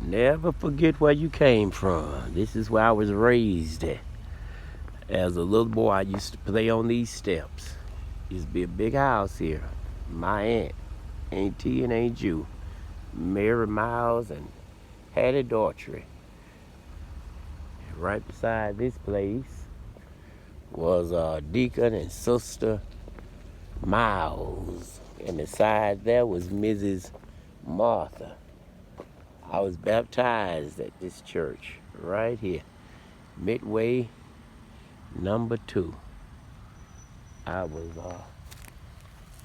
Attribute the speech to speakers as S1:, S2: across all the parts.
S1: Never forget where you came from. This is where I was raised at. As a little boy, I used to play on these steps. Used to be a big house here. My Aunt T and Aunt Jew, Mary Miles and Hattie Daughtry. Right beside this place was Deacon and Sister Miles. And beside there was Mrs. Martha. I was baptized at this church right here, Midway number 2. I was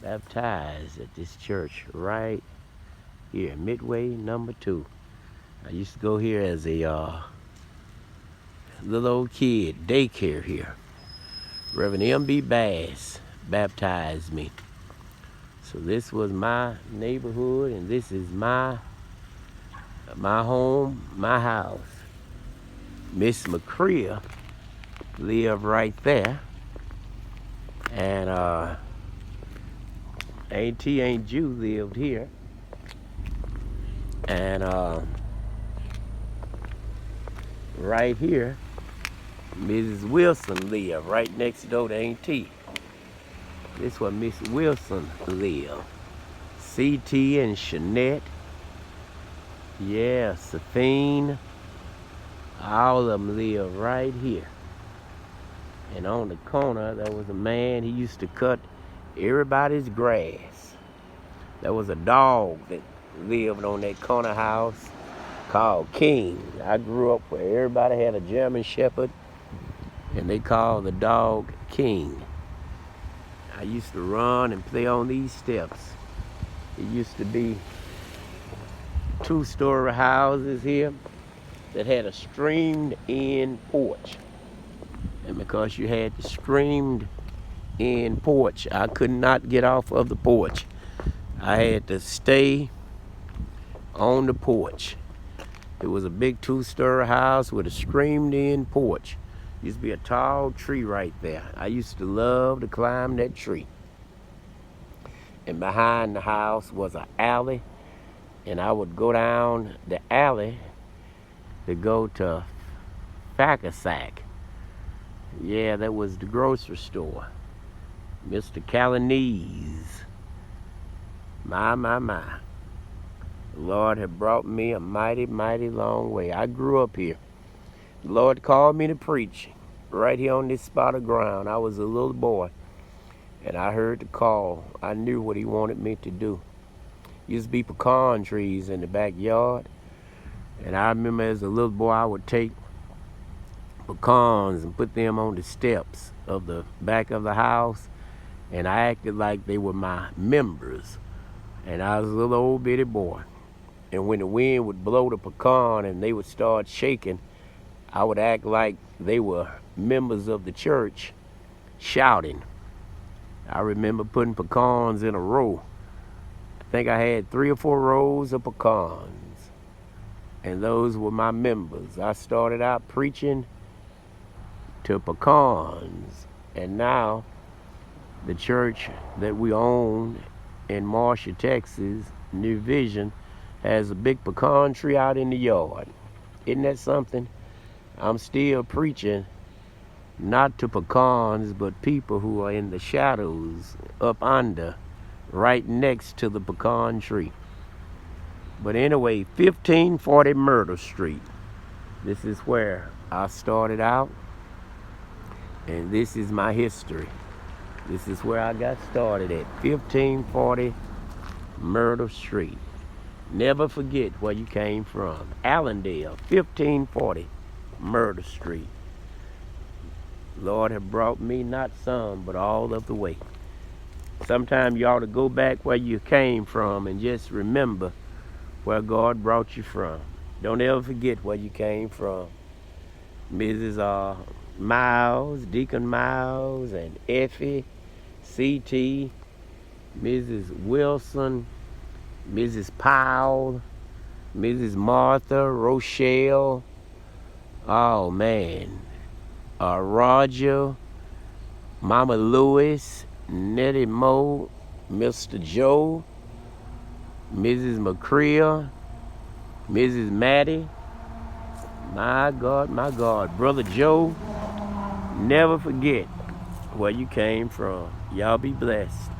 S1: baptized at this church right here, Midway number 2. I used to go here as a little old kid, daycare here. Reverend M.B. Bass baptized me. So this was my neighborhood, and this is my home, my house. Miss McCrea lived right there. And Aunt T, Aunt Jew lived here. And right here, Mrs. Wilson lived right next door to Aunt T. This where Miss Wilson lived. C.T. and Shanette. Yeah, Safine. All of them live right here. And on the corner, there was a man, he used to cut everybody's grass. There was a dog that lived on that corner house called King. I grew up where everybody had a German Shepherd, and they called the dog King. I used to run and play on these steps. It used to be 2-story houses here that had a streamed-in porch. And because you had the streamed-in porch, I could not get off of the porch. I had to stay on the porch. It was a big 2-story house with a streamed-in porch. Used to be a tall tree right there. I used to love to climb that tree. And behind the house was an alley, and I would go down the alley to go to Fackersack. Yeah, that was the grocery store. Mr. Calanese. My. The Lord had brought me a mighty, mighty long way. I grew up here. The Lord called me to preach right here on this spot of ground. I was a little boy, and I heard the call. I knew what he wanted me to do. Used to be pecan trees in the backyard, and I remember as a little boy I would take pecans and put them on the steps of the back of the house, and I acted like they were my members. And I was a little old bitty boy, and when the wind would blow the pecan and they would start shaking, I would act like they were members of the church, shouting. I remember putting pecans in a row. I think I had 3 or 4 rows of pecans, and those were my members. I started out preaching to pecans, and now the church that we own in Marshall, Texas, New Vision, has a big pecan tree out in the yard. Isn't that something? I'm still preaching not to pecans, but people who are in the shadows up under, right next to the pecan tree. But anyway, 1540 Myrtle Street. This is where I started out, and this is my history. This is where I got started at, 1540 Myrtle Street. Never forget where you came from. Allendale, 1540 Myrtle Street. Lord have brought me not some, but all of the way. Sometime you ought to go back where you came from and just remember where God brought you from. Don't ever forget where you came from. Mrs. Miles, Deacon Miles, and Effie, C.T., Mrs. Wilson, Mrs. Powell, Mrs. Martha, Rochelle, oh man, Roger, Mama Lewis, Nettie Moe, Mr. Joe, Mrs. McCrea, Mrs. Maddie, my God. Brother Joe, never forget where you came from. Y'all be blessed.